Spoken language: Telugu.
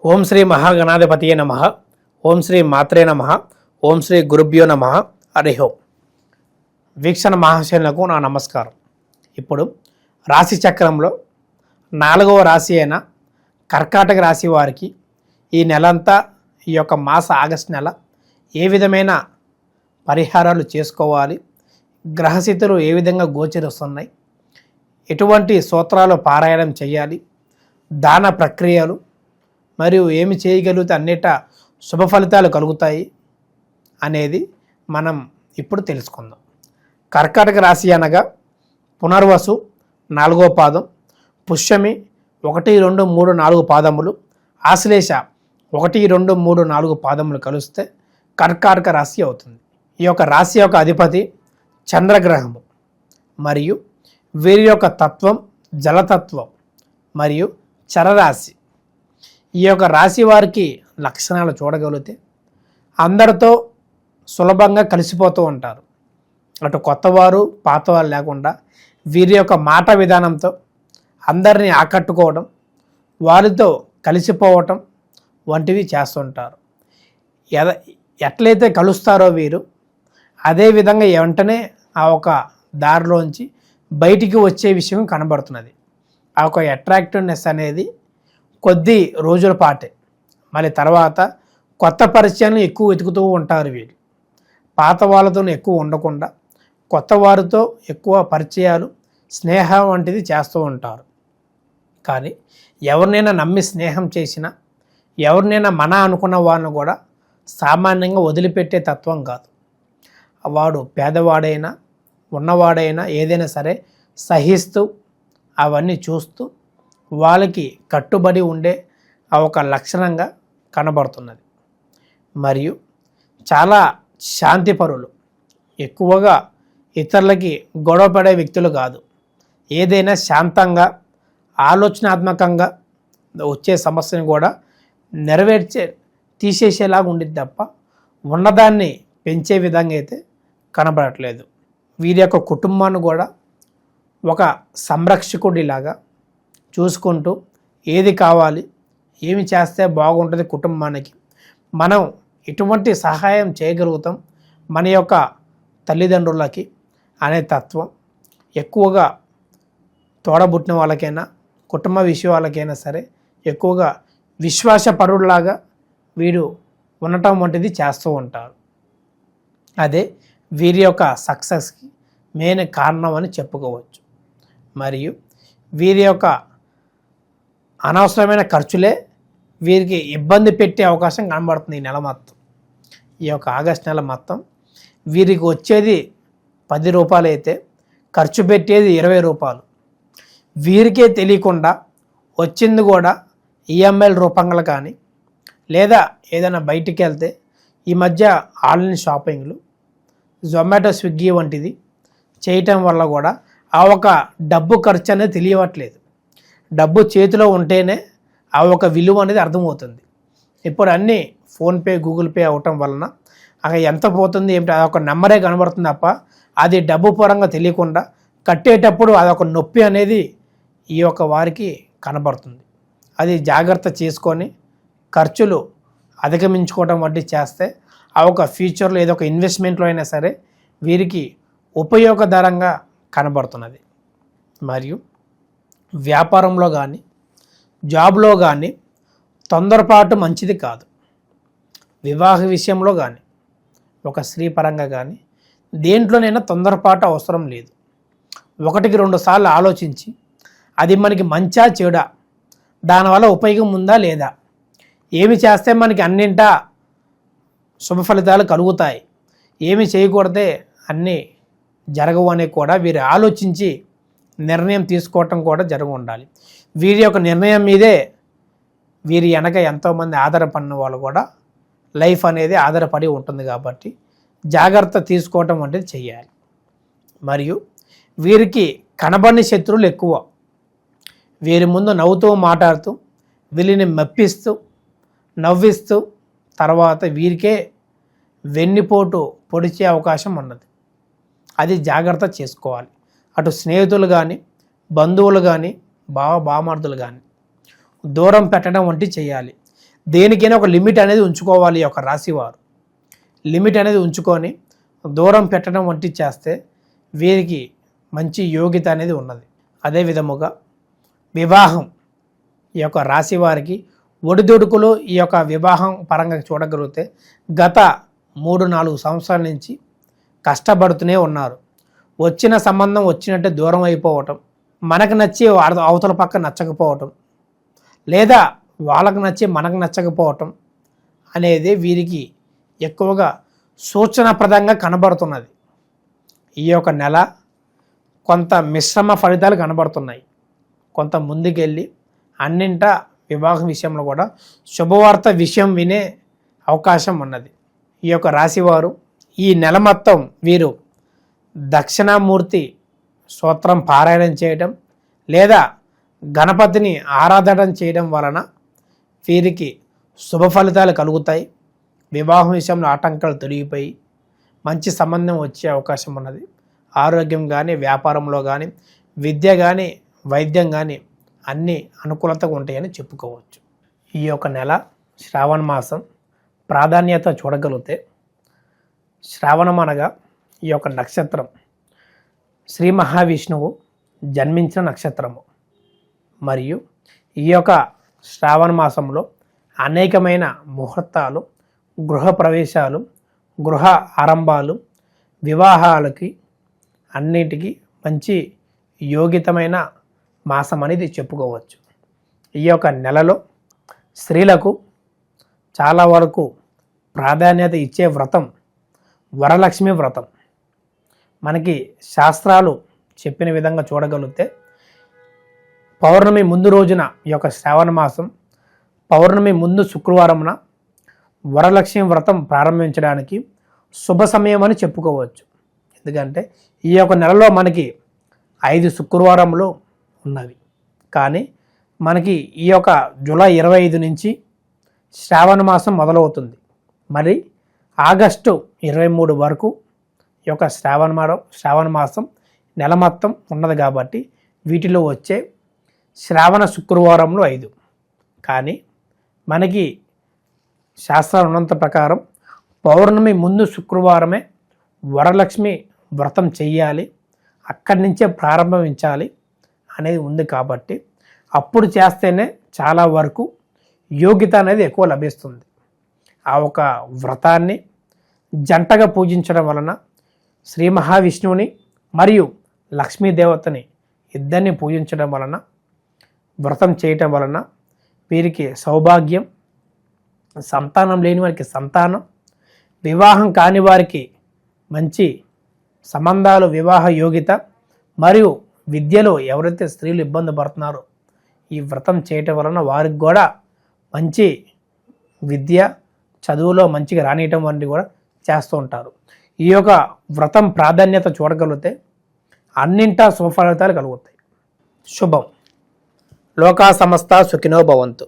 ఓం శ్రీ మహాగణాధిపతియే నమః. ఓం శ్రీ మాత్రే నమః. ఓం శ్రీ గురుభ్యో నమః. హరి ఓం. వీక్షణ మహాశయులకు నా నమస్కారం. ఇప్పుడు రాశి చక్రంలో 4వ రాశి అయిన కర్కాటక రాశి వారికి ఈ నెలంతా, ఈ యొక్క మాస ఆగస్టు నెల ఏ విధమైన పరిహారాలు చేసుకోవాలి, గ్రహస్థితులు ఏ విధంగా గోచరిస్తున్నాయి, ఎటువంటి సూత్రాలు పారాయణం చేయాలి, దాన ప్రక్రియలు మరియు ఏమి చేయగలిగితే అన్నిటా శుభ ఫలితాలు కలుగుతాయి అనేది మనం ఇప్పుడు తెలుసుకుందాం. కర్కాటక రాశి అనగా పునర్వసు 4వ పాదం, పుష్యమి 1, 2, 3, 4 పాదములు, ఆశ్లేష 1, 2, 3, 4 పాదములు కలిస్తే కర్కాటక రాశి అవుతుంది. ఈ యొక్క రాశి యొక్క అధిపతి చంద్రగ్రహము మరియు వీరి యొక్క తత్వం జలతత్వం మరియు చరరాశి. ఈ యొక్క రాశి వారికి లక్షణాలు చూడగలిగితే అందరితో సులభంగా కలిసిపోతూ ఉంటారు. అటు కొత్తవారు పాతవారు లేకుండా వీరి యొక్క మాట విధానంతో అందరినీ ఆకట్టుకోవడం, వారితో కలిసిపోవటం వంటివి చేస్తుంటారు. ఎట్లయితే కలుస్తారో వీరు అదేవిధంగా వెంటనే ఆ ఒక దారిలోంచి బయటికి వచ్చే విషయం కనబడుతున్నది. ఆ ఒక అట్రాక్టివ్నెస్ అనేది కొద్ది రోజుల పాటే, మళ్ళీ తర్వాత కొత్త పరిచయాలను ఎక్కువ వెతుకుతూ ఉంటారు వీళ్ళు. పాత వాళ్ళతో ఎక్కువ ఉండకుండా కొత్త వారితో ఎక్కువ పరిచయాలు, స్నేహం వంటిది చేస్తూ ఉంటారు. కానీ ఎవరినైనా నమ్మి స్నేహం చేసినా, ఎవరినైనా మన అనుకున్న వాళ్ళని కూడా సామాన్యంగా వదిలిపెట్టే తత్వం కాదు. వాడు పేదవాడైనా ఉన్నవాడైనా ఏదైనా సరే సహిస్తూ అవన్నీ చూస్తూ వాళ్ళకి కట్టుబడి ఉండే ఆ ఒక లక్షణంగా కనబడుతున్నది. మరియు చాలా శాంతిపరులు, ఎక్కువగా ఇతరులకి గొడవపడే వ్యక్తులు కాదు. ఏదైనా శాంతంగా ఆలోచనాత్మకంగా వచ్చే సమస్యను కూడా తీసేసేలాగా ఉండిద్ది తప్ప ఉన్నదాన్ని పెంచే విధంగా అయితే కనబడట్లేదు. వీరి యొక్క కుటుంబాన్ని కూడా ఒక సంరక్షకుడిలాగా చూసుకుంటూ ఏది కావాలి, ఏమి చేస్తే బాగుంటుంది కుటుంబానికి, మనం ఎటువంటి సహాయం చేయగలుగుతాం మన యొక్క తల్లిదండ్రులకి అనే తత్వం ఎక్కువగా తోడబుట్టిన వాళ్ళకైనా కుటుంబ విషయాలకైనా సరే ఎక్కువగా విశ్వాసపరులాగా వీరు ఉండటం వంటిది చేస్తూ ఉంటారు. అదే వీరి యొక్క సక్సెస్కి మెయిన్ కారణం అని చెప్పుకోవచ్చు. మరియు వీరి యొక్క అనవసరమైన ఖర్చులే వీరికి ఇబ్బంది పెట్టే అవకాశం కనబడుతుంది. ఈ నెల మొత్తం, ఈ యొక్క ఆగస్టు నెల మొత్తం వీరికి వచ్చేది 10 రూపాయలు అయితే ఖర్చు పెట్టేది 20 రూపాయలు. వీరికే తెలియకుండా వచ్చింది కూడా ఈఎంఐల రూపంగా కానీ, లేదా ఏదైనా బయటికి వెళ్తే ఈ మధ్య ఆన్లైన్ షాపింగ్లు, జొమాటో, స్విగ్గీ వంటిది చేయటం వల్ల కూడా ఆ ఒక డబ్బు ఖర్చు అనేది తెలియట్లేదు. డబ్బు చేతిలో ఉంటేనే ఆ ఒక విలువ అనేది అర్థమవుతుంది. ఇప్పుడు అన్నీ ఫోన్పే, గూగుల్ పే అవటం వలన అక్కడ ఎంత పోతుంది ఏమిటి అదొక నెంబరే కనబడుతుంది తప్ప అది డబ్బు పరంగా తెలియకుండా కట్టేటప్పుడు అదొక నొప్పి అనేది ఈ యొక్క వారికి కనబడుతుంది. అది జాగ్రత్త చేసుకొని ఖర్చులు అధిగమించుకోవడం వంటి చేస్తే ఆ ఒక ఫ్యూచర్లో ఏదో ఒక ఇన్వెస్ట్మెంట్లో అయినా సరే వీరికి ఉపయోగకరంగా కనబడుతున్నది. మరియు వ్యాపారంలో కానీ జాబ్లో కానీ తొందరపాటు మంచిది కాదు. వివాహ విషయంలో కానీ ఒక స్త్రీ పరంగా కానీ దేంట్లోనైనా తొందరపాటు అవసరం లేదు. 1కి 2 సార్లు ఆలోచించి అది మనకి మంచా చెడా, దానివల్ల ఉపయోగం ఉందా లేదా, ఏమి చేస్తే మనకి అన్నింటా శుభ ఫలితాలు కలుగుతాయి, ఏమి చేయకూడదే అన్నీ జరగవు అని కూడా వీరు ఆలోచించి నిర్ణయం తీసుకోవటం కూడా జరిగి ఉండాలి. వీరి యొక్క నిర్ణయం మీదే వీరి వెనక ఎంతోమంది ఆధారపడిన వాళ్ళు కూడా లైఫ్ అనేది ఆధారపడి ఉంటుంది. కాబట్టి జాగ్రత్త తీసుకోవటం వంటిది చెయ్యాలి. మరియు వీరికి కనబడిన శత్రువులు ఎక్కువ. వీరి ముందు నవ్వుతూ మాట్లాడుతూ వీరిని మెప్పిస్తూ నవ్విస్తూ తర్వాత వీరికే వెన్నుపోటు పొడిచే అవకాశం ఉన్నది. అది జాగ్రత్త చేసుకోవాలి. అటు స్నేహితులు కానీ, బంధువులు కానీ, బావమరుదులు కానీ దూరం పెట్టడం వంటి చేయాలి. దేనికైనా ఒక లిమిట్ అనేది ఉంచుకోవాలి ఈ యొక్క రాశివారు. లిమిట్ అనేది ఉంచుకొని దూరం పెట్టడం వంటి చేస్తే వీరికి మంచి యోగ్యత అనేది ఉన్నది. అదే విధముగా వివాహం ఈ యొక్క రాశి వారికి ఒడిదుడుకులు ఈ యొక్క వివాహం పరంగా చూడగలిగితే గత 3-4 సంవత్సరాల నుంచి కష్టపడుతూనే ఉన్నారు. వచ్చిన సంబంధం వచ్చినట్టే దూరం అయిపోవటం, మనకు నచ్చి అవతల పక్క నచ్చకపోవటం, లేదా వాళ్ళకు నచ్చి మనకు నచ్చకపోవటం అనేది వీరికి ఎక్కువగా సూచనప్రదంగా కనబడుతున్నది. ఈ యొక్క నెల కొంత మిశ్రమ ఫలితాలు కనబడుతున్నాయి. కొంత ముందుకెళ్ళి అన్నింటా వివాహం విషయంలో కూడా శుభవార్త విషయం వినే అవకాశం ఉన్నది. ఈ యొక్క రాశివారు ఈ నెల మొత్తం వీరు దక్షిణామూర్తి స్తోత్రం పారాయణం చేయడం లేదా గణపతిని ఆరాధన చేయడం వలన వీరికి శుభ ఫలితాలు కలుగుతాయి. వివాహం విషయంలో ఆటంకాలు తొలగిపోయి మంచి సంబంధం వచ్చే అవకాశం ఉన్నది. ఆరోగ్యం కానీ, వ్యాపారంలో కానీ, విద్య కానీ, వైద్యం కానీ అన్నీ అనుకూలతగా ఉంటాయని చెప్పుకోవచ్చు. ఈ యొక్క నెల శ్రావణ మాసం ప్రాధాన్యత చూడగలిగితే శ్రావణం అనగా ఈ యొక్క నక్షత్రం శ్రీ మహావిష్ణువు జన్మించిన నక్షత్రము. మరియు ఈ యొక్క శ్రావణ మాసంలో అనేకమైన ముహూర్తాలు, గృహ ప్రవేశాలు, గృహ ఆరంభాలు, వివాహాలకి అన్నిటికీ మంచి యోగ్యతమైన మాసం అనేది చెప్పుకోవచ్చు. ఈ యొక్క నెలలో స్త్రీలకు చాలా వరకు ప్రాధాన్యత ఇచ్చే వ్రతం వరలక్ష్మి వ్రతం. మనకి శాస్త్రాలు చెప్పిన విధంగా చూడగలిగితే పౌర్ణమి ముందు రోజున ఈ యొక్క శ్రావణ మాసం పౌర్ణమి ముందు శుక్రవారమున వరలక్ష్మి వ్రతం ప్రారంభించడానికి శుభ సమయం అని చెప్పుకోవచ్చు. ఎందుకంటే ఈ యొక్క నెలలో మనకి 5 శుక్రవారములు ఉన్నవి. కానీ మనకి ఈ యొక్క జూలై 25 నుంచి శ్రావణ మాసం మొదలవుతుంది. మరి ఆగస్టు 23 వరకు ఈ యొక్క శ్రావణ మాసం నెల మొత్తం ఉన్నది. కాబట్టి వీటిలో వచ్చే శ్రావణ శుక్రవారంలో 5. కానీ మనకి శాస్త్రాలు ఉన్నంత ప్రకారం పౌర్ణమి ముందు శుక్రవారమే వరలక్ష్మి వ్రతం చెయ్యాలి, అక్కడి నుంచే ప్రారంభించాలి అనేది ఉంది. కాబట్టి అప్పుడు చేస్తేనే చాలా వరకు యోగ్యత అనేది ఎక్కువ లభిస్తుంది. ఆ ఒక వ్రతాన్ని జంటగా పూజించడం వలన శ్రీ మహావిష్ణువుని మరియు లక్ష్మీదేవతని ఇద్దరిని పూజించడం వలన, వ్రతం చేయటం వలన వీరికి సౌభాగ్యం, సంతానం లేని వారికి సంతానం, వివాహం కాని వారికి మంచి సంబంధాలు, వివాహ యోగ్యత, మరియు విద్యలో ఎవరైతే స్త్రీలు ఇబ్బంది పడుతున్నారో ఈ వ్రతం చేయటం వలన వారికి కూడా మంచి విద్య, చదువులో మంచిగా రానియటం వంటివి కూడా చేస్తూ ఉంటారు. ఈ యొక్క వ్రతం ప్రాధాన్యత చూడగలిగితే అన్నింటా సుఫలితాలు కలుగుతాయి. శుభం. లోకా సమస్త సుఖినో భవంతు.